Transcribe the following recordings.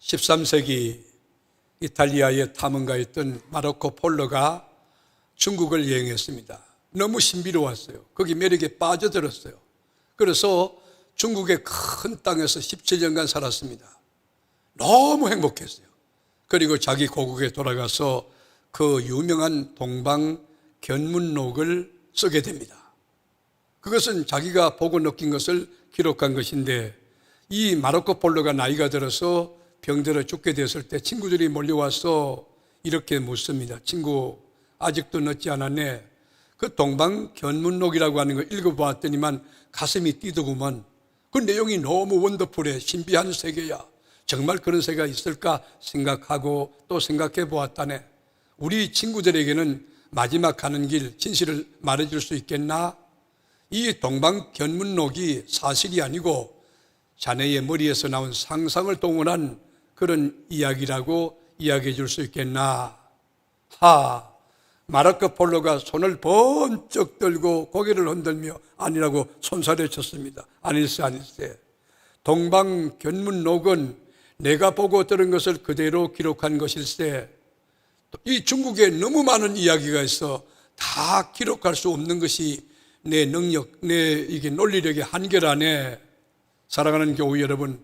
13세기 이탈리아의 탐험가였던 마르코 폴로가 중국을 여행했습니다. 너무 신비로웠어요. 거기 매력에 빠져들었어요. 그래서 중국의 큰 땅에서 17년간 살았습니다. 너무 행복했어요. 그리고 자기 고국에 돌아가서 그 유명한 동방견문록을 쓰게 됩니다. 그것은 자기가 보고 느낀 것을 기록한 것인데, 이 마르코 폴로가 나이가 들어서 병들어 죽게 되었을 때 친구들이 몰려와서 이렇게 묻습니다. 친구, 아직도 늦지 않았네. 그 동방견문록이라고 하는 걸 읽어보았더니만 가슴이 뛰더구먼. 그 내용이 너무 원더풀해. 신비한 세계야. 정말 그런 세계가 있을까 생각하고 또 생각해 보았다네. 우리 친구들에게는 마지막 가는 길 진실을 말해줄 수 있겠나? 이 동방견문록이 사실이 아니고 자네의 머리에서 나온 상상을 동원한 그런 이야기라고 이야기해 줄 수 있겠나? 마르코 폴로가 손을 번쩍 들고 고개를 흔들며 아니라고 손살에 쳤습니다. 아닐세. 동방견문록은 내가 보고 들은 것을 그대로 기록한 것일세. 이 중국에 너무 많은 이야기가 있어 다 기록할 수 없는 것이 내 능력, 내 이게 논리력의 한계라네. 사랑하는 교우 여러분,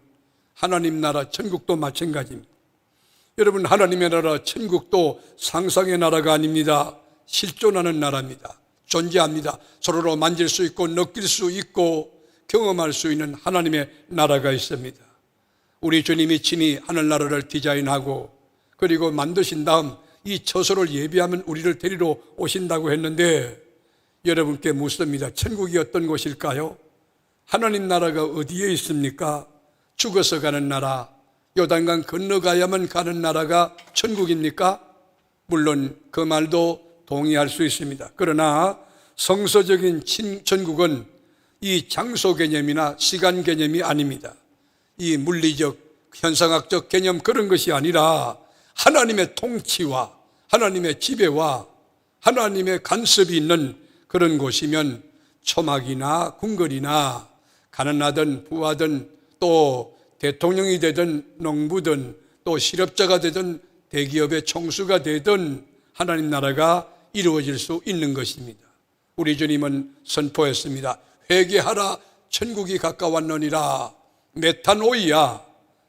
하나님 나라 천국도 마찬가지입니다. 여러분, 하나님의 나라 천국도 상상의 나라가 아닙니다. 실존하는 나라입니다. 존재합니다. 서로로 만질 수 있고 느낄 수 있고 경험할 수 있는 하나님의 나라가 있습니다. 우리 주님이 친히 하늘나라를 디자인하고 그리고 만드신 다음 이 처소를 예비하면 우리를 데리러 오신다고 했는데, 여러분께 묻습니다. 천국이 어떤 곳일까요? 하나님 나라가 어디에 있습니까? 죽어서 가는 나라, 요단강 건너가야만 가는 나라가 천국입니까? 물론 그 말도 동의할 수 있습니다. 그러나 성서적인 천국은 이 장소 개념이나 시간 개념이 아닙니다. 이 물리적, 현상학적 개념 그런 것이 아니라 하나님의 통치와 하나님의 지배와 하나님의 간섭이 있는 그런 곳이면 초막이나 궁궐이나 가난하든 부하든 또 대통령이 되든 농부든 또 실업자가 되든 대기업의 총수가 되든 하나님 나라가 이루어질 수 있는 것입니다. 우리 주님은 선포했습니다. 회개하라, 천국이 가까웠느니라. 메타노이아,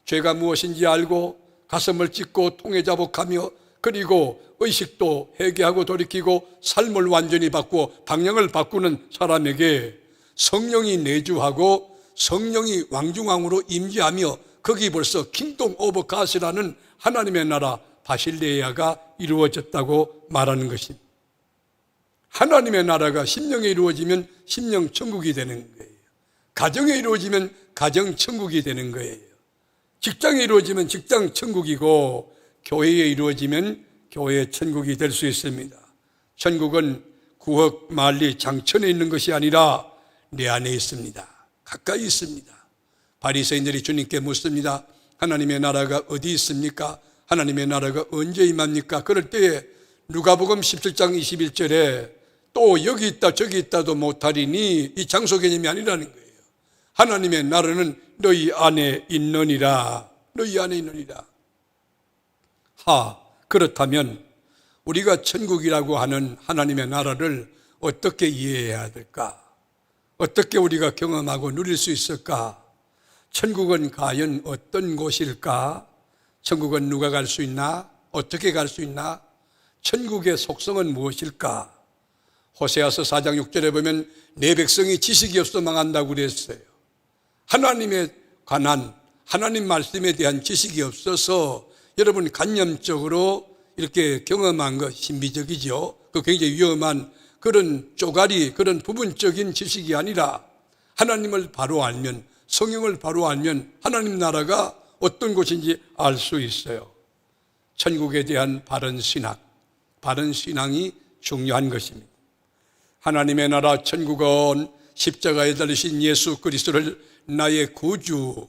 죄가 무엇인지 알고 가슴을 찢고 통에 자복하며 그리고 의식도 회개하고 돌이키고 삶을 완전히 바꾸어 방향을 바꾸는 사람에게 성령이 내주하고 성령이 왕중왕으로 임재하며 거기 벌써 킹덤 오브 갓이라는 하나님의 나라 바실레아가 이루어졌다고 말하는 것입니다. 하나님의 나라가 심령에 이루어지면 심령 천국이 되는 거예요. 가정에 이루어지면 가정 천국이 되는 거예요. 직장에 이루어지면 직장 천국이고 교회에 이루어지면 교회 천국이 될 수 있습니다. 천국은 구억 만리 장천에 있는 것이 아니라 내 안에 있습니다. 가까이 있습니다. 바리새인들이 주님께 묻습니다. 하나님의 나라가 어디 있습니까? 하나님의 나라가 언제 임합니까? 그럴 때에 누가복음 17장 21절에 또 여기 있다 저기 있다도 못하리니 이 장소 개념이 아니라는 거예요. 하나님의 나라는 너희 안에 있느니라. 너희 안에 있느니라. 그렇다면 우리가 천국이라고 하는 하나님의 나라를 어떻게 이해해야 될까? 어떻게 우리가 경험하고 누릴 수 있을까? 천국은 과연 어떤 곳일까? 천국은 누가 갈 수 있나? 어떻게 갈 수 있나? 천국의 속성은 무엇일까? 호세아서 4장 6절에 보면 내 백성이 지식이 없어 망한다고 그랬어요. 하나님에 관한 하나님 말씀에 대한 지식이 없어서 여러분 관념적으로 이렇게 경험한 것 신비적이죠. 그 굉장히 위험한 그런 쪼가리, 그런 부분적인 지식이 아니라 하나님을 바로 알면, 성경을 바로 알면 하나님 나라가 어떤 곳인지 알 수 있어요. 천국에 대한 바른 신앙, 바른 신앙이 중요한 것입니다. 하나님의 나라 천국은 십자가에 달리신 예수 그리스도를 나의 구주,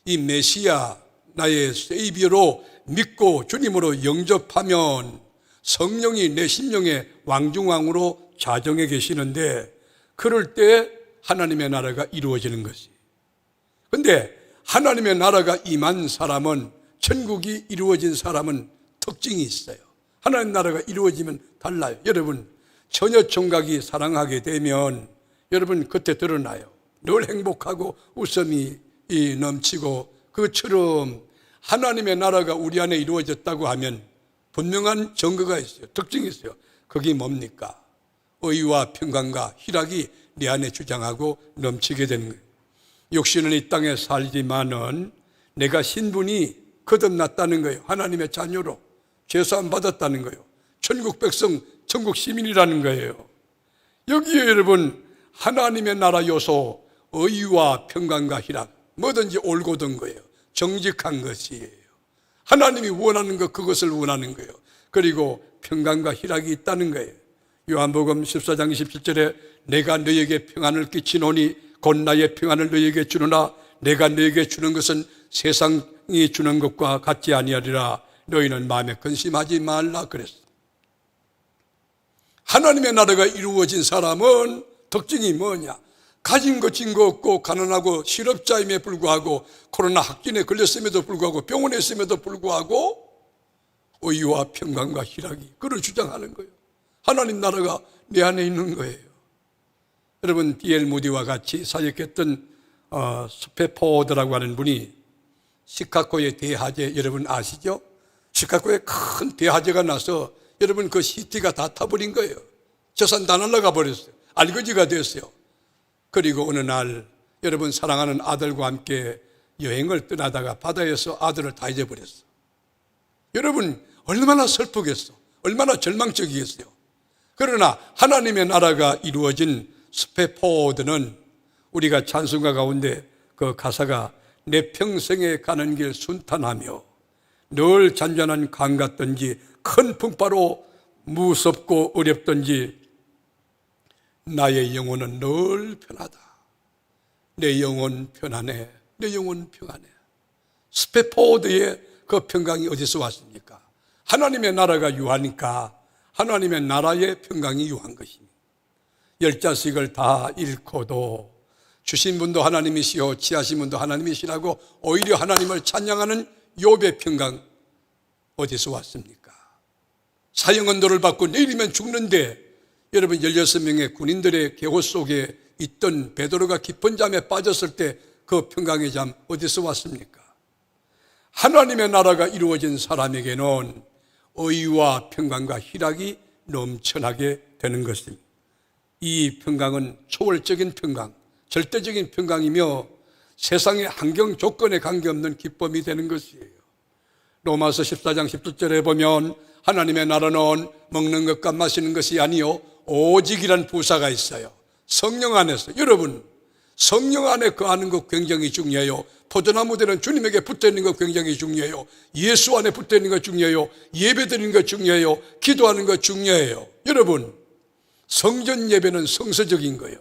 이 메시아, 나의 세이비어로 믿고 주님으로 영접하면 성령이 내 심령의 왕중왕으로 자정해 계시는데, 그럴 때 하나님의 나라가 이루어지는 것이. 그런데 하나님의 나라가 임한 사람은 천국이 이루어진 사람은 특징이 있어요. 하나님 나라가 이루어지면 달라요. 여러분, 처녀 총각이 사랑하게 되면 여러분 그때 드러나요. 늘 행복하고 웃음이 넘치고, 그처럼 하나님의 나라가 우리 안에 이루어졌다고 하면 분명한 증거가 있어요. 특징이 있어요. 그게 뭡니까? 의와 평강과 희락이 내 안에 주장하고 넘치게 되는 거예요. 육신은 이 땅에 살지만은 내가 신분이 거듭났다는 거예요. 하나님의 자녀로 죄사함 받았다는 거예요. 천국 백성, 천국 시민이라는 거예요. 여기에 여러분 하나님의 나라 요소, 의와 평강과 희락, 뭐든지 올곧은 거예요. 정직한 것이에요. 하나님이 원하는 것, 그것을 원하는 거예요. 그리고 평강과 희락이 있다는 거예요. 요한복음 14장 27절에 내가 너에게 평안을 끼치노니 곧 나의 평안을 너에게 주노라. 내가 너에게 주는 것은 세상이 주는 것과 같지 아니하리라. 너희는 마음에 근심하지 말라 그랬어. 하나님의 나라가 이루어진 사람은 특징이 뭐냐? 가진 거 진 거 없고 가난하고 실업자임에 불구하고 코로나 확진에 걸렸음에도 불구하고 병원에 있음에도 불구하고 의와 평강과 희락이, 그를 주장하는 거예요. 하나님 나라가 내 안에 있는 거예요. 여러분, D.L. 무디와 같이 사역했던 스페포드라고 하는 분이 시카고의 대화재 여러분 아시죠? 시카고에 큰 대화재가 나서 여러분 그 시티가 다 타버린 거예요. 재산 다 날아가 버렸어요. 알거지가 됐어요. 그리고 어느 날 여러분 사랑하는 아들과 함께 여행을 떠나다가 바다에서 아들을 다 잊어버렸어. 여러분 얼마나 슬프겠어. 얼마나 절망적이겠어요. 그러나 하나님의 나라가 이루어진 스페포드는 우리가 찬송가 가운데 그 가사가 내 평생에 가는 길 순탄하며 늘 잔잔한 강 같든지 큰 풍파로 무섭고 어렵든지 나의 영혼은 늘 편하다. 내 영혼 편안해. 내 영혼 평안해. 스페포드의 그 평강이 어디서 왔습니까? 하나님의 나라가 유하니까 하나님의 나라의 평강이 유한 것입니다. 열 자식을 다 잃고도 주신 분도 하나님이시오 취하신 분도 하나님이시라고 오히려 하나님을 찬양하는 욥의 평강 어디서 왔습니까? 사형언도를 받고 내일이면 죽는데 여러분 16명의 군인들의 계호 속에 있던 베드로가 깊은 잠에 빠졌을 때 그 평강의 잠 어디서 왔습니까? 하나님의 나라가 이루어진 사람에게는 의와 평강과 희락이 넘쳐나게 되는 것입니다. 이 평강은 초월적인 평강, 절대적인 평강이며 세상의 환경 조건에 관계없는 기쁨이 되는 것이에요. 로마서 14장 17절에 보면 하나님의 나라는 먹는 것과 마시는 것이 아니요 오직이란 부사가 있어요. 성령 안에서. 여러분 성령 안에 거하는 것 굉장히 중요해요. 포도나무들은 주님에게 붙어있는 것 굉장히 중요해요. 예수 안에 붙어있는 것 중요해요. 예배드리는 것 중요해요. 기도하는 것 중요해요. 여러분 성전 예배는 성서적인 거예요.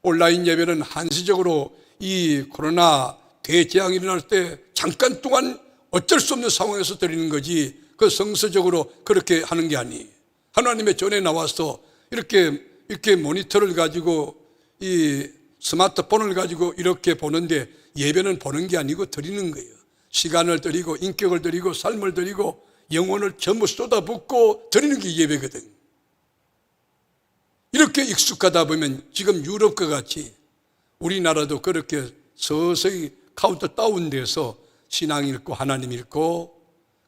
온라인 예배는 한시적으로 이 코로나 대재앙이 일어날 때 잠깐 동안 어쩔 수 없는 상황에서 드리는 거지 그 성서적으로 그렇게 하는 게 아니에요. 하나님의 전에 나와서 이렇게 모니터를 가지고 이 스마트폰을 가지고 이렇게 보는데 예배는 보는 게 아니고 드리는 거예요. 시간을 드리고 인격을 드리고 삶을 드리고 영혼을 전부 쏟아붓고 드리는 게 예배거든. 이렇게 익숙하다 보면 지금 유럽과 같이 우리나라도 그렇게 서서히 카운트 다운돼서 신앙 잃고 하나님 잃고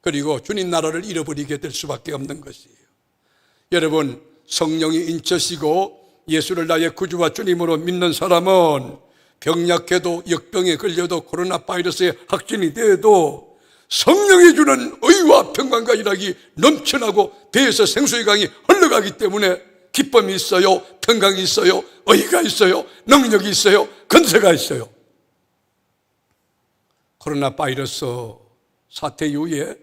그리고 주님 나라를 잃어버리게 될 수밖에 없는 것이에요. 여러분 성령이 인쳐시고 예수를 나의 구주와 주님으로 믿는 사람은 병약해도 역병에 걸려도 코로나 바이러스에 확진이 돼도 성령이 주는 의와 평강과 희락이 넘쳐나고 배에서 생수의 강이 흘러가기 때문에 기쁨이 있어요. 평강이 있어요. 의가 있어요. 능력이 있어요. 건세가 있어요. 코로나 바이러스 사태 이후에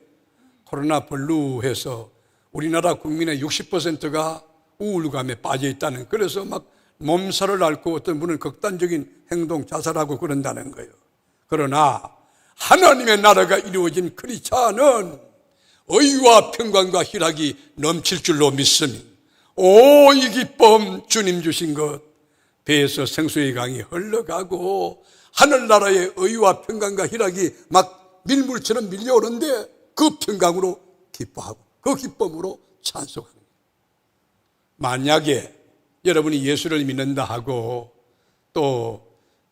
코로나 블루해서 우리나라 국민의 60%가 우울감에 빠져 있다는, 그래서 막 몸살을 앓고 어떤 분은 극단적인 행동, 자살하고 그런다는 거예요. 그러나 하나님의 나라가 이루어진 크리스찬은 의와 평강과 희락이 넘칠 줄로 믿습니다. 오, 이 기쁨 주님 주신 것, 배에서 생수의 강이 흘러가고 하늘나라의 의와 평강과 희락이 막 밀물처럼 밀려오는데 그 평강으로 기뻐하고 그 기쁨으로 찬송하는 거예요. 만약에 여러분이 예수를 믿는다 하고 또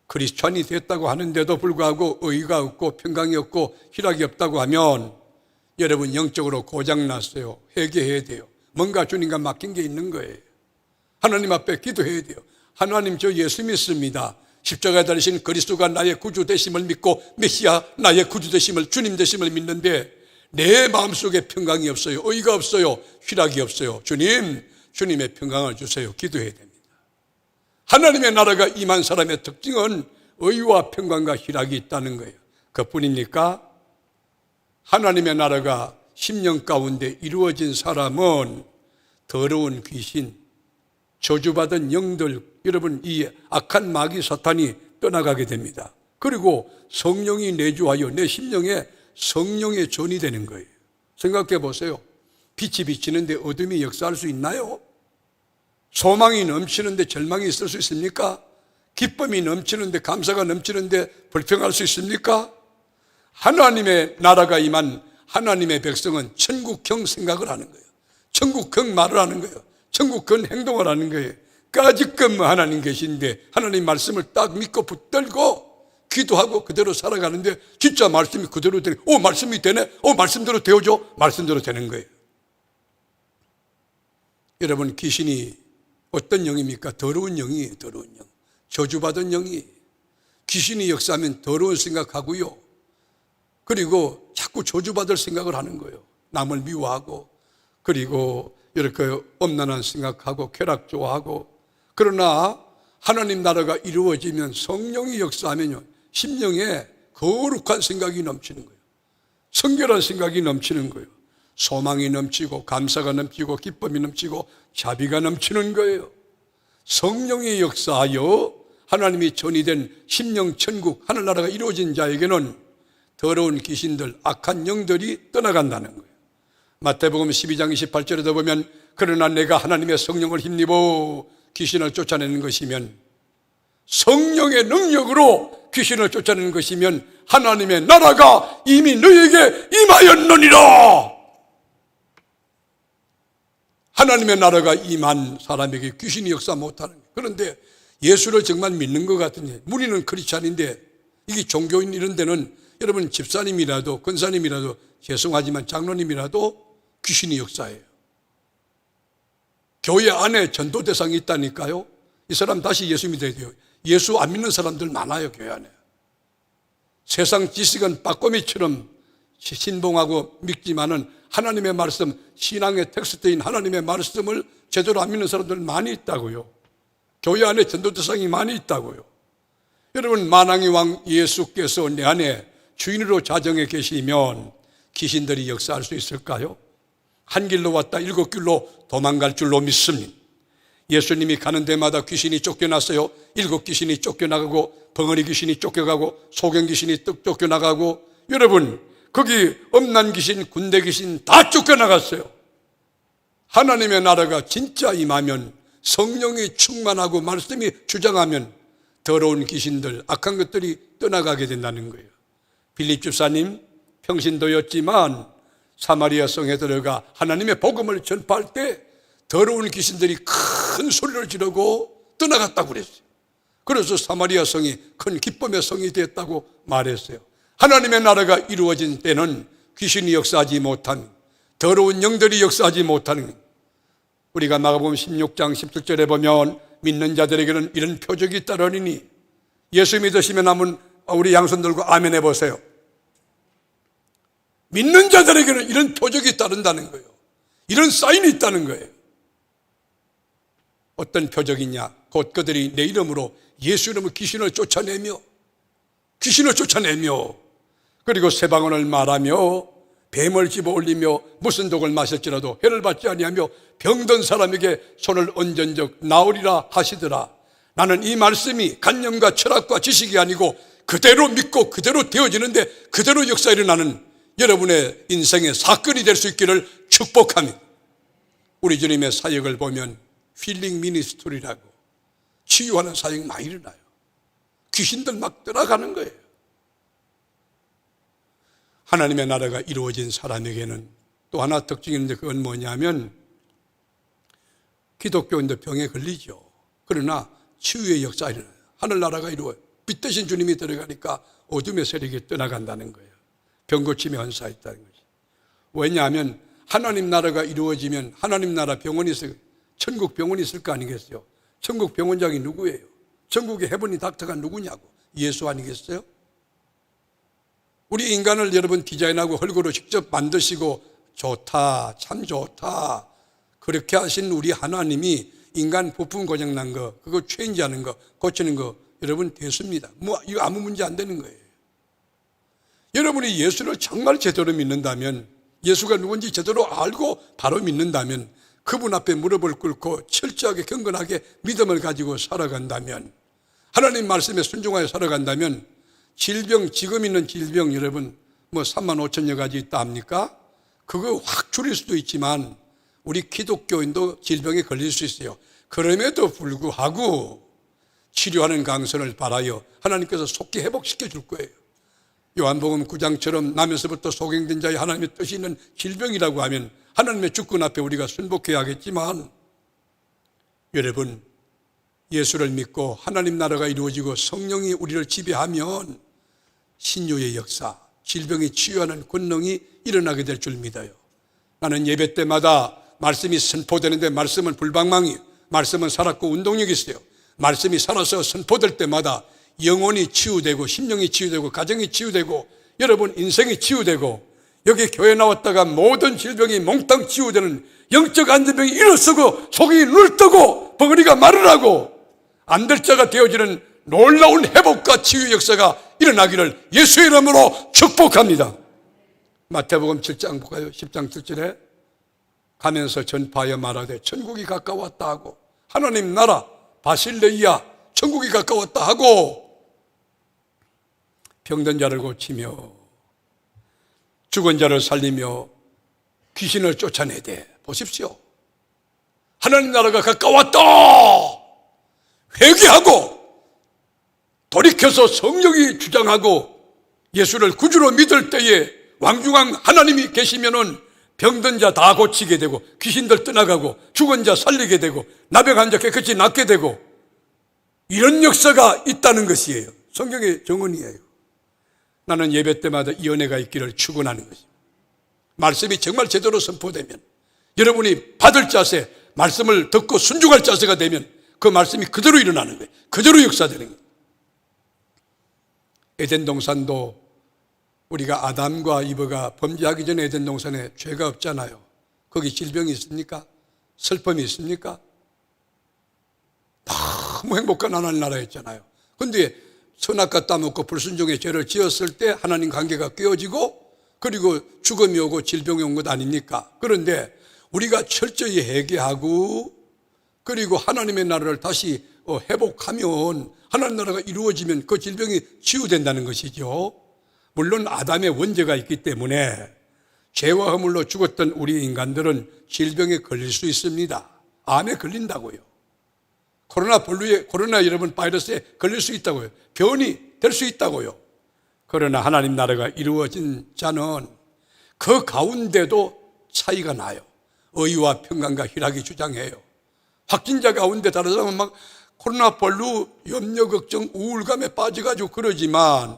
크리스찬이 됐다고 하는데도 불구하고 의의가 없고 평강이 없고 희락이 없다고 하면 여러분 영적으로 고장났어요. 회개해야 돼요. 뭔가 주님과 맡긴 게 있는 거예요. 하나님 앞에 기도해야 돼요. 하나님, 저 예수 믿습니다. 십자가에 달리신 그리스도가 나의 구주 되심을 믿고 메시아 나의 구주 되심을, 주님 되심을 믿는데 내 마음속에 평강이 없어요. 의의가 없어요. 희락이 없어요. 주님, 주님의 평강을 주세요. 기도해야 됩니다. 하나님의 나라가 임한 사람의 특징은 의와 평강과 희락이 있다는 거예요. 그뿐입니까? 하나님의 나라가 심령 가운데 이루어진 사람은 더러운 귀신, 저주받은 영들, 여러분 이 악한 마귀 사탄이 떠나가게 됩니다. 그리고 성령이 내주하여 내 심령에 성령의 전이 되는 거예요. 생각해 보세요. 빛이 비치는데 어둠이 역사할 수 있나요? 소망이 넘치는데 절망이 있을 수 있습니까? 기쁨이 넘치는데, 감사가 넘치는데 불평할 수 있습니까? 하나님의 나라가 임한 하나님의 백성은 천국형 생각을 하는 거예요. 천국형 말을 하는 거예요. 천국형 행동을 하는 거예요. 까짓끔 하나님 계신데 하나님 말씀을 딱 믿고 붙들고 기도하고 그대로 살아가는데 진짜 말씀이 그대로 되네. 말씀이 되네. 말씀대로 되어줘. 말씀대로 되는 거예요. 여러분, 귀신이 어떤 영입니까? 더러운 영이에요. 더러운 영. 저주받은 영이. 귀신이 역사하면 더러운 생각하고요. 그리고 자꾸 저주받을 생각을 하는 거예요. 남을 미워하고, 그리고 이렇게 엄난한 생각하고 쾌락 좋아하고. 그러나 하나님 나라가 이루어지면, 성령이 역사하면요, 심령에 거룩한 생각이 넘치는 거예요. 성결한 생각이 넘치는 거예요. 소망이 넘치고 감사가 넘치고 기쁨이 넘치고 자비가 넘치는 거예요. 성령이 역사하여 하나님이 전이된 심령 천국 하늘나라가 이루어진 자에게는 더러운 귀신들, 악한 영들이 떠나간다는 거예요. 마태복음 12장 28절에도 보면, 그러나 내가 하나님의 성령을 힘입어 귀신을 쫓아내는 것이면, 성령의 능력으로 귀신을 쫓아내는 것이면 하나님의 나라가 이미 너에게 임하였느니라. 하나님의 나라가 임한 사람에게 귀신이 역사 못하는 거예요. 그런데 예수를 정말 믿는 것 같은데, 무리는 크리스찬인데, 이게 종교인 이런 데는 여러분 집사님이라도 권사님이라도, 죄송하지만 장로님이라도 귀신이 역사해요. 교회 안에 전도 대상이 있다니까요. 이 사람 다시 예수 믿어야 돼요. 예수 안 믿는 사람들 많아요, 교회 안에. 세상 지식은 빠꼬미처럼 신봉하고 믿지만은 하나님의 말씀, 신앙의 텍스트인 하나님의 말씀을 제대로 안 믿는 사람들 많이 있다고요. 교회 안에 전도 대상이 많이 있다고요. 여러분, 만왕의 왕 예수께서 내 안에 주인으로 자정해 계시면 귀신들이 역사할 수 있을까요? 한 길로 왔다 7길로 도망갈 줄로 믿습니다. 예수님이 가는 데마다 귀신이 쫓겨났어요. 7 귀신이 쫓겨나가고, 벙어리 귀신이 쫓겨가고, 소경 귀신이 쫓겨나가고, 여러분 거기 엄난 귀신, 군대 귀신 다 쫓겨나갔어요. 하나님의 나라가 진짜 임하면, 성령이 충만하고 말씀이 주장하면 더러운 귀신들, 악한 것들이 떠나가게 된다는 거예요. 빌립 집사님 평신도였지만 사마리아 성에 들어가 하나님의 복음을 전파할 때 더러운 귀신들이 큰 소리를 지르고 떠나갔다고 그랬어요. 그래서 사마리아 성이 큰 기쁨의 성이 됐다고 말했어요. 하나님의 나라가 이루어진 때는 귀신이 역사하지 못한, 더러운 영들이 역사하지 못하는, 우리가 마가복음 16장 17절에 보면 믿는 자들에게는 이런 표적이 따르니, 예수 믿으시면 한번 우리 양손 들고 아멘 해보세요. 믿는 자들에게는 이런 표적이 따른다는 거예요. 이런 사인이 있다는 거예요. 어떤 표적이냐? 곧 그들이 내 이름으로, 예수 이름으로 귀신을 쫓아내며 그리고 새 방언을 말하며 뱀을 집어 올리며 무슨 독을 마실지라도 해를 받지 아니하며 병든 사람에게 손을 얹은 적 나으리라 하시더라. 나는 이 말씀이 관념과 철학과 지식이 아니고 그대로 믿고 그대로 되어지는데 그대로 역사에 일어나는 여러분의 인생의 사건이 될 수 있기를 축복합니다. 우리 주님의 사역을 보면 힐링 미니스트리라고 치유하는 사역이 많이 일어나요. 귀신들 막 떠나가는 거예요. 하나님의 나라가 이루어진 사람에게는 또 하나 특징이 있는데 그건 뭐냐면 기독교인도 병에 걸리죠. 그러나 치유의 역사가 일어나요. 하늘나라가 이루어요. 빛 대신 주님이 들어가니까 어둠의 세력이 떠나간다는 거예요. 병고침의 헌사가 있다는 거죠. 왜냐하면 하나님 나라가 이루어지면 하나님 나라 병원이 있어요. 천국 병원이 있을 거 아니겠어요? 천국 병원장이 누구예요? 천국의 헤븐리 닥터가 누구냐고? 예수 아니겠어요? 우리 인간을 여러분 디자인하고 헐고로 직접 만드시고 좋다, 참 좋다 그렇게 하신 우리 하나님이 인간 부품 고장난 거 그거 체인지하는 거 고치는 거 여러분 됐습니다. 뭐 이거 아무 문제 안 되는 거예요. 여러분이 예수를 정말 제대로 믿는다면, 예수가 누군지 제대로 알고 바로 믿는다면, 그분 앞에 무릎을 꿇고 철저하게 경건하게 믿음을 가지고 살아간다면, 하나님 말씀에 순종하여 살아간다면 질병, 지금 있는 질병 여러분 뭐 3만 5천여 가지 있다 합니까? 그거 확 줄일 수도 있지만 우리 기독교인도 질병에 걸릴 수 있어요. 그럼에도 불구하고 치료하는 강선을 바라여 하나님께서 속히 회복시켜 줄 거예요. 요한복음 9장처럼 나면서부터 소경된 자의 하나님의 뜻이 있는 질병이라고 하면 하나님의 주권 앞에 우리가 순복해야 하겠지만, 여러분 예수를 믿고 하나님 나라가 이루어지고 성령이 우리를 지배하면 신유의 역사, 질병이 치유하는 권능이 일어나게 될 줄 믿어요. 나는 예배 때마다 말씀이 선포되는데 말씀은 불방망이, 말씀은 살았고 운동력이 있어요. 말씀이 살아서 선포될 때마다 영혼이 치유되고 심령이 치유되고 가정이 치유되고 여러분 인생이 치유되고, 여기 교회 나왔다가 모든 질병이 몽땅 치유되는 영적 안전병이 일어서고 속이 눈을 뜨고 벙어리가 말을 하고 안 될 자가 되어지는 놀라운 회복과 치유 역사가 일어나기를 예수의 이름으로 축복합니다. 마태복음 7장 볼까요? 10장 7절에 가면서 전파하여 말하되 천국이 가까웠다 하고, 하나님 나라 바실레이아 천국이 가까웠다 하고, 병든 자를 고치며 죽은 자를 살리며 귀신을 쫓아내되, 보십시오, 하나님 나라가 가까웠다. 회개하고 돌이켜서 성령이 주장하고 예수를 구주로 믿을 때에 왕중왕 하나님이 계시면은 병든 자 다 고치게 되고 귀신들 떠나가고 죽은 자 살리게 되고 나병한 자 깨끗이 낫게 되고, 이런 역사가 있다는 것이에요. 성경의 정언이에요. 나는 예배 때마다 이 은혜가 있기를 축원하는 것입니다. 말씀이 정말 제대로 선포되면, 여러분이 받을 자세, 말씀을 듣고 순종할 자세가 되면 그 말씀이 그대로 일어나는 거예요. 그대로 역사되는 거예요. 에덴 동산도 우리가 아담과 이브가 범죄하기 전에 에덴 동산에 죄가 없잖아요. 거기 질병이 있습니까? 슬픔이 있습니까? 너무 행복한 하나님 나라였잖아요. 그런데 선악과 따먹고 불순종의 죄를 지었을 때 하나님 관계가 깨어지고 그리고 죽음이 오고 질병이 온 것 아닙니까? 그런데 우리가 철저히 회개하고 그리고 하나님의 나라를 다시 회복하면, 하나님 나라가 이루어지면 그 질병이 치유된다는 것이죠. 물론 아담의 원죄가 있기 때문에 죄와 허물로 죽었던 우리 인간들은 질병에 걸릴 수 있습니다. 암에 걸린다고요. 코로나 여러분 바이러스에 걸릴 수 있다고요. 변이 될 수 있다고요. 그러나 하나님 나라가 이루어진 자는 그 가운데도 차이가 나요. 의와 평강과 희락이 주장해요. 확진자 가운데 다른 사람은 막 코로나 벌루 염려 걱정 우울감에 빠져가지고 그러지만,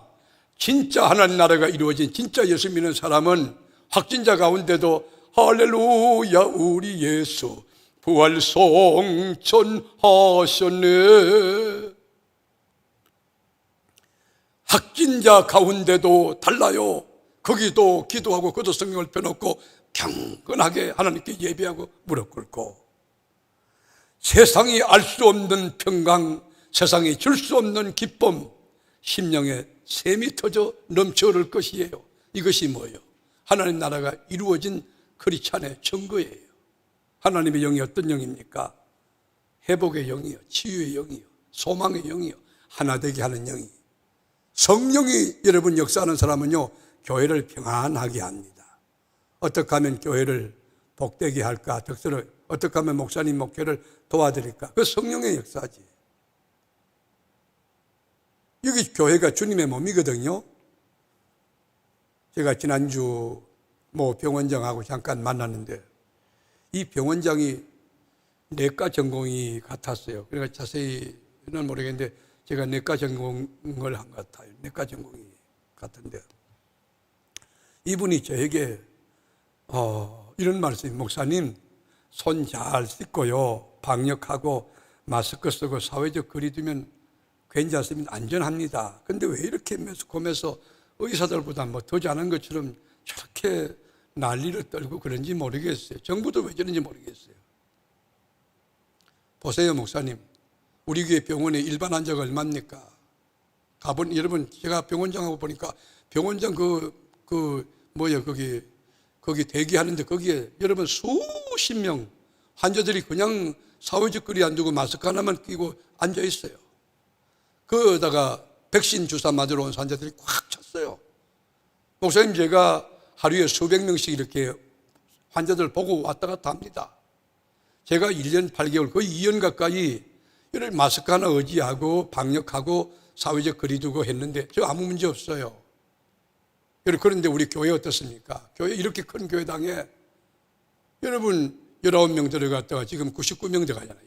진짜 하나님 나라가 이루어진 진짜 예수 믿는 사람은 확진자 가운데도 할렐루야 우리 예수 부활 성천하셨네. 확진자 가운데도 달라요. 거기도 기도하고 그도 성경을 펴놓고 경건하게 하나님께 예배하고 무릎 꿇고, 세상이 알 수 없는 평강, 세상이 줄 수 없는 기쁨, 심령에 샘이 터져 넘쳐 흐를 것이에요. 이것이 뭐예요? 하나님 나라가 이루어진 크리스찬의 증거예요. 하나님의 영이 어떤 영입니까? 회복의 영이요, 치유의 영이요, 소망의 영이요, 하나 되게 하는 영이. 성령이 여러분 역사하는 사람은요, 교회를 평안하게 합니다. 어떻게 하면 교회를 복되게 할까? 어떻게 하면 목사님 목회를 도와드릴까? 그 성령의 역사지. 여기 교회가 주님의 몸이거든요. 제가 지난주 병원장하고 잠깐 만났는데 이 병원장이 내과 전공이 같았어요. 그러니까 자세히는 모르겠는데 제가 내과 전공을 한 것 같아요. 내과 전공이 같은데 이분이 저에게 이런 말씀이 목사님 손 잘 씻고요. 방역하고 마스크 쓰고 사회적 거리 두면 괜찮습니다. 안전합니다. 근데 왜 이렇게 매스컴해서 의사들보다 더 잘하는 것처럼 저렇게 난리를 떨고 그런지 모르겠어요. 정부도 왜 저런지 모르겠어요. 보세요, 목사님. 우리 교회 병원에 일반 환자가 얼마입니까? 여러분, 제가 병원장하고 보니까 병원장 거기 대기하는데 거기에 여러분 수십 명 환자들이 그냥 사회적 거리 안 두고 마스크 하나만 끼고 앉아 있어요. 그러다가 백신 주사 맞으러 온 환자들이 꽉 찼어요. 목사님, 제가 하루에 수백 명씩 이렇게 환자들 보고 왔다 갔다 합니다. 제가 1년 8개월, 거의 2년 가까이 이런 마스크 하나 의지하고 방역하고 사회적 거리 두고 했는데 저 아무 문제 없어요. 그런데 우리 교회 어떻습니까? 교회 이렇게 큰 교회당에 여러분 19명 들어갔다가 지금 99명 들어가잖아요.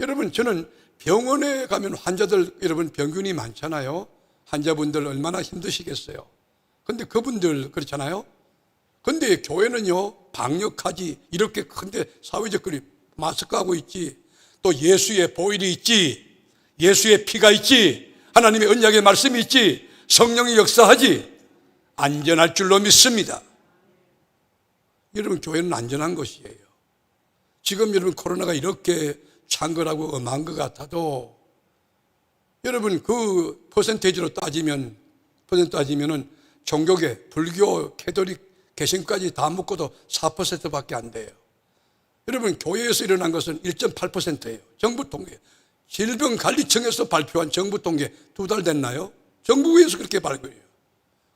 여러분, 저는 병원에 가면 환자들 여러분 병균이 많잖아요. 환자분들 얼마나 힘드시겠어요. 근데 그분들 그렇잖아요. 근데 교회는요, 방역하지, 이렇게 큰데 사회적 거리 마스크 하고 있지, 또 예수의 보혈이 있지, 예수의 피가 있지, 하나님의 언약의 말씀이 있지, 성령이 역사하지, 안전할 줄로 믿습니다. 여러분, 교회는 안전한 것이에요. 지금 여러분 코로나가 이렇게 창궐하고 엄한 것 같아도 여러분 그 퍼센트로 따지면은 종교계, 불교, 캐톨릭, 개신까지 다 묶어도 4%밖에 안 돼요. 여러분, 교회에서 일어난 것은 1.8%예요. 정부 통계. 질병관리청에서 발표한 정부 통계 2달 됐나요? 정부에서 그렇게 발표해요.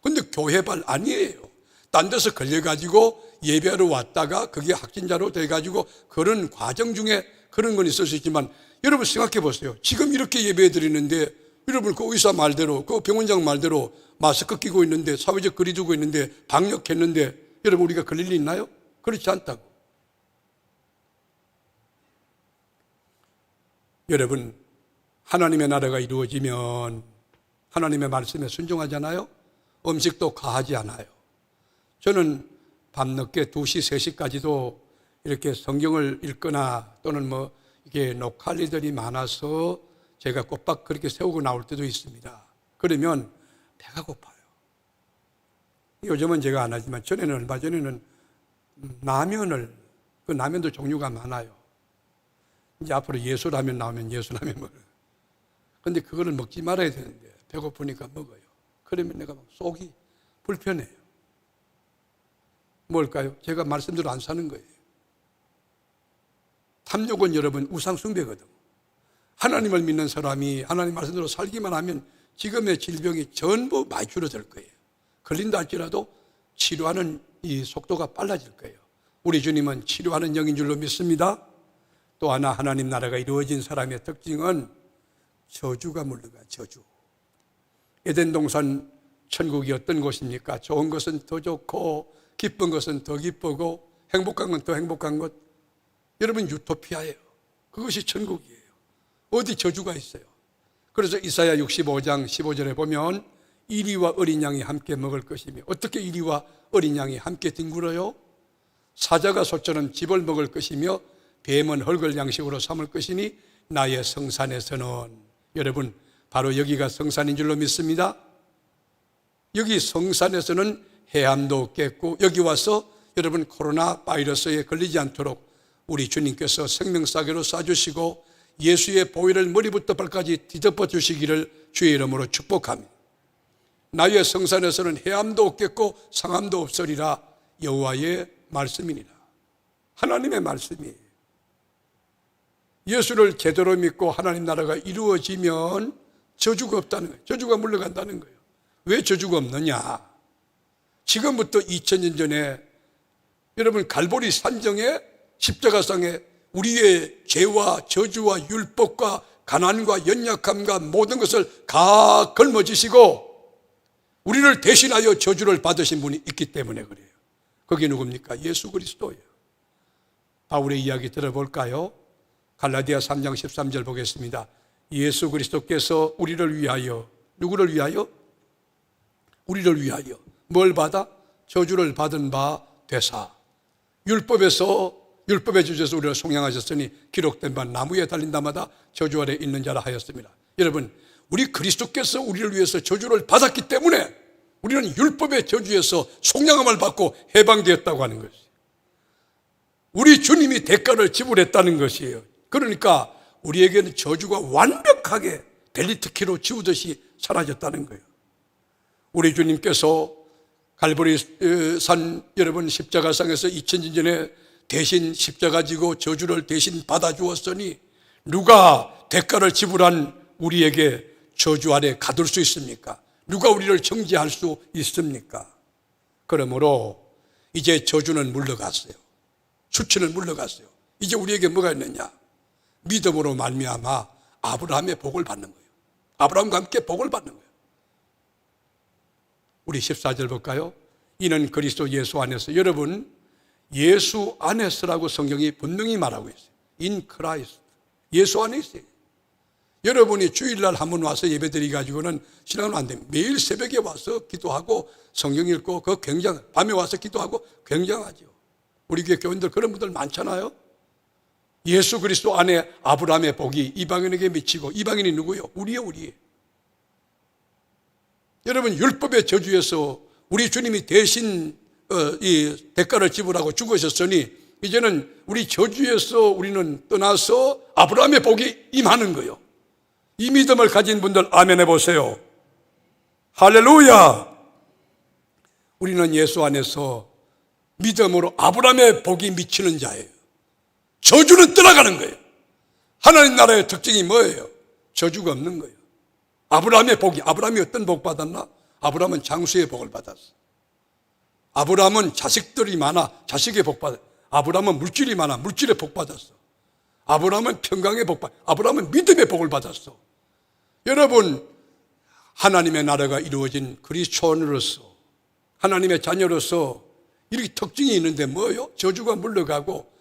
근데 교회발 아니에요. 딴 데서 걸려가지고 예배하러 왔다가 그게 확진자로 돼가지고 그런 과정 중에 그런 건 있을 수 있지만 여러분 생각해 보세요. 지금 이렇게 예배 드리는데 여러분 그 의사 말대로 그 병원장 말대로 마스크 끼고 있는데 사회적 거리 두고 있는데 방역했는데 여러분 우리가 걸릴 일 있나요? 그렇지 않다고. 여러분, 하나님의 나라가 이루어지면 하나님의 말씀에 순종하잖아요. 음식도 과하지 않아요. 저는 밤늦게 2시, 3시까지도 이렇게 성경을 읽거나 또는 이게 녹화할 일들이 많아서 제가 꼬박 그렇게 세우고 나올 때도 있습니다. 그러면 배가 고파요. 요즘은 제가 안 하지만 얼마 전에는 그 라면도 종류가 많아요. 이제 앞으로 예수라면 나오면 예수라면 먹어요. 근데 그거를 먹지 말아야 되는데 배고프니까 먹어요. 그러면 내가 속이 불편해요. 뭘까요? 제가 말씀대로 안 사는 거예요. 탐욕은 여러분 우상숭배거든. 하나님을 믿는 사람이 하나님 말씀대로 살기만 하면 지금의 질병이 전부 많이 줄어들 거예요. 걸린다 할지라도 치료하는 이 속도가 빨라질 거예요. 우리 주님은 치료하는 영인 줄로 믿습니다. 또 하나 하나님 나라가 이루어진 사람의 특징은 저주가 물러가. 저주. 에덴 동산 천국이 어떤 곳입니까? 좋은 것은 더 좋고 기쁜 것은 더 기쁘고 행복한 건 더 행복한 것. 여러분 유토피아예요. 그것이 천국이에요. 어디 저주가 있어요? 그래서 이사야 65장 15절에 보면 이리와 어린 양이 함께 먹을 것이며, 어떻게 이리와 어린 양이 함께 뒹굴어요? 사자가 소처럼 집을 먹을 것이며 뱀은 헐걸 양식으로 삼을 것이니 나의 성산에서는, 여러분 바로 여기가 성산인 줄로 믿습니다. 여기 성산에서는 해함도 없겠고 여기 와서 여러분 코로나 바이러스에 걸리지 않도록 우리 주님께서 생명사계로 쏴주시고 예수의 보혈을 머리부터 발까지 뒤덮어 주시기를 주의 이름으로 축복합니다. 나의 성산에서는 해함도 없겠고 상함도 없으리라. 여호와의 말씀이니라. 하나님의 말씀이에요. 예수를 제대로 믿고 하나님 나라가 이루어지면 저주가 없다는 거예요. 저주가 물러간다는 거예요. 왜 저주가 없느냐? 지금부터 2000년 전에 여러분 갈보리 산정에 십자가상에 우리의 죄와 저주와 율법과 가난과 연약함과 모든 것을 다 걸머지시고 우리를 대신하여 저주를 받으신 분이 있기 때문에 그래요. 그게 누굽니까? 예수 그리스도예요. 바울의 이야기 들어볼까요? 갈라디아 3장 13절 보겠습니다. 예수 그리스도께서 우리를 위하여, 누구를 위하여? 우리를 위하여 뭘 받아? 저주를 받은 바 되사 율법의 주제에서 우리를 속량하셨으니 기록된 바 나무에 달린 자마다 저주 아래 있는 자라 하였습니다. 여러분, 우리 그리스도께서 우리를 위해서 저주를 받았기 때문에 우리는 율법의 저주에서 속량함을 받고 해방되었다고 하는 것이에요. 우리 주님이 대가를 지불했다는 것이에요. 그러니까 우리에게는 저주가 완벽하게 벨리트키로 지우듯이 사라졌다는 거예요. 우리 주님께서 갈보리 산 여러분 십자가상에서 2000년 전에 대신 십자가 지고 저주를 대신 받아주었으니 누가 대가를 지불한 우리에게 저주 아래 가둘 수 있습니까? 누가 우리를 정죄할 수 있습니까? 그러므로 이제 저주는 물러갔어요. 수치는 물러갔어요. 이제 우리에게 뭐가 있느냐? 믿음으로 말미암아 아브라함의 복을 받는 거예요. 아브라함과 함께 복을 받는 거예요. 우리 14절 볼까요? 이는 그리스도 예수 안에서. 여러분, 예수 안에서라고 성경이 분명히 말하고 있어요. In Christ. 예수 안에 있어요. 여러분이 주일날 한번 와서 예배드리 가지고는 신앙은 안 됩니다. 매일 새벽에 와서 기도하고 성경 읽고 그거 밤에 와서 기도하고 굉장하죠. 우리 교회 교인들 그런 분들 많잖아요. 예수 그리스도 안에 아브라함의 복이 이방인에게 미치고, 이방인이 누구요? 우리요. 여러분, 율법의 저주에서 우리 주님이 대신 이 대가를 지불하고 죽으셨으니 이제는 우리 저주에서 우리는 떠나서 아브라함의 복이 임하는 거예요. 이 믿음을 가진 분들 아멘 해보세요. 할렐루야. 우리는 예수 안에서 믿음으로 아브라함의 복이 미치는 자예요. 저주는 떠나가는 거예요. 하나님 나라의 특징이 뭐예요? 저주가 없는 거예요. 아브라함의 복이, 아브라함이 어떤 복 받았나? 아브라함은 장수의 복을 받았어. 아브라함은 자식들이 많아, 자식의 복 받았어. 아브라함은 물질이 많아, 물질의 복 받았어. 아브라함은 평강의 복 받았어. 아브라함은 믿음의 복을 받았어. 여러분, 하나님의 나라가 이루어진 그리스도인으로서, 하나님의 자녀로서 이렇게 특징이 있는데 뭐예요? 저주가 물러가고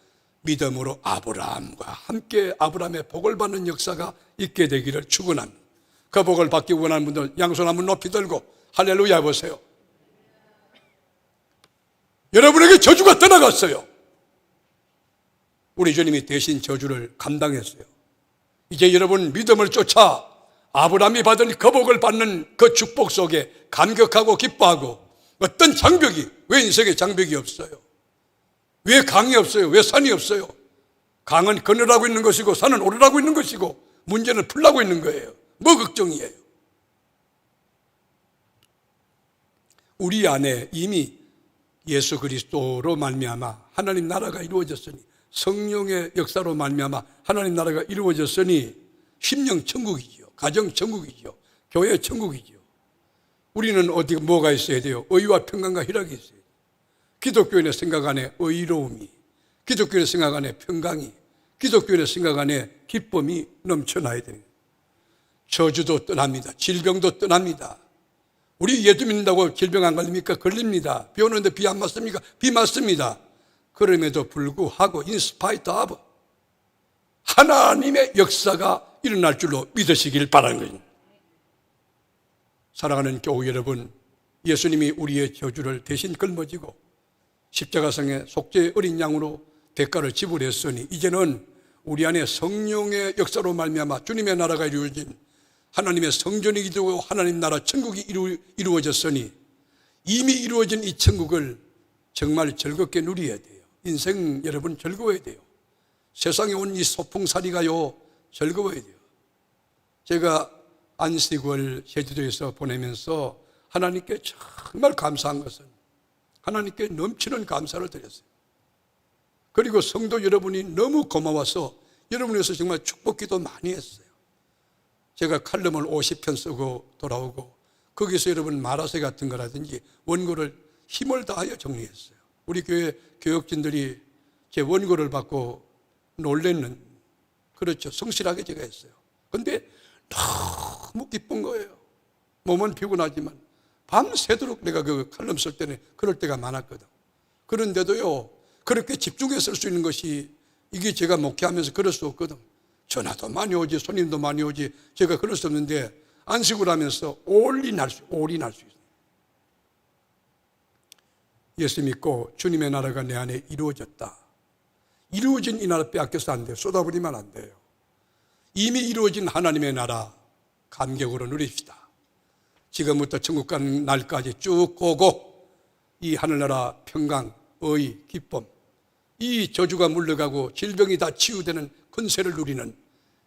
믿음으로 아브라함과 함께 아브라함의 복을 받는 역사가 있게 되기를 축원합니다. 그 복을 받기 원하는 분들 양손 한번 높이 들고 할렐루야 보세요. 여러분에게 저주가 떠나갔어요. 우리 주님이 대신 저주를 감당했어요. 이제 여러분 믿음을 쫓아 아브라함이 받은 그 복을 받는 그 축복 속에 감격하고 기뻐하고, 어떤 장벽이, 왜 인생에 장벽이 없어요? 왜 강이 없어요? 왜 산이 없어요? 강은 건너라고 있는 것이고 산은 오르라고 있는 것이고 문제는 풀라고 있는 거예요. 뭐 걱정이에요? 우리 안에 이미 예수 그리스도로 말미암아 하나님 나라가 이루어졌으니, 성령의 역사로 말미암아 하나님 나라가 이루어졌으니 심령 천국이죠. 가정 천국이죠. 교회 천국이죠. 우리는 어디 뭐가 있어야 돼요? 의와 평강과 희락이 있어요. 기독교인의 생각 안에 의로움이, 기독교인의 생각 안에 평강이, 기독교인의 생각 안에 기쁨이 넘쳐나야 돼요. 저주도 떠납니다. 질병도 떠납니다. 우리 예수 믿는다고 질병 안 걸립니까? 걸립니다. 비 오는데 비 안 맞습니까? 비 맞습니다. 그럼에도 불구하고 in spite of 하나님의 역사가 일어날 줄로 믿으시길 바라는 거예요. 사랑하는 교우 여러분, 예수님이 우리의 저주를 대신 걸머지고 십자가상에 속죄의 어린 양으로 대가를 지불했으니 이제는 우리 안에 성령의 역사로 말미암아 주님의 나라가 이루어진, 하나님의 성전이 되고 하나님 나라 천국이 이루어졌으니 이미 이루어진 이 천국을 정말 즐겁게 누려야 돼요. 인생 여러분 즐거워야 돼요. 세상에 온 이 소풍살이가요 즐거워야 돼요. 제가 안식을 제주도에서 보내면서 하나님께 정말 감사한 것은 하나님께 넘치는 감사를 드렸어요. 그리고 성도 여러분이 너무 고마워서 여러분에서 정말 축복기도 많이 했어요. 제가 칼럼을 50편 쓰고 돌아오고 거기서 여러분 말하세 같은 거라든지 원고를 힘을 다하여 정리했어요. 우리 교회 교역진들이 제 원고를 받고 놀랬는, 그렇죠, 성실하게 제가 했어요. 그런데 너무 기쁜 거예요. 몸은 피곤하지만 밤새도록 내가 그 칼럼 쓸 때는 그럴 때가 많았거든. 그런데도요, 그렇게 집중해서 쓸 수 있는 것이 이게 제가 목회하면서 그럴 수 없거든. 전화도 많이 오지, 손님도 많이 오지, 제가 그럴 수 없는데 안식을 하면서 올인할 수 있어요. 예수 믿고 주님의 나라가 내 안에 이루어졌다. 이루어진 이 나라 빼앗겨서 안 돼요. 쏟아버리면 안 돼요. 이미 이루어진 하나님의 나라 감격으로 누립시다. 지금부터 천국 가는 날까지 쭉 보고 이 하늘나라 평강, 의, 기쁨, 이 저주가 물러가고 질병이 다 치유되는 권세를 누리는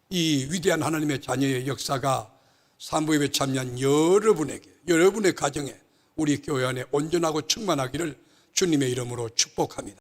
이 위대한 하나님의 자녀의 역사가 산부예배 참여한 여러분에게, 여러분의 가정에, 우리 교회 안에 온전하고 충만하기를 주님의 이름으로 축복합니다.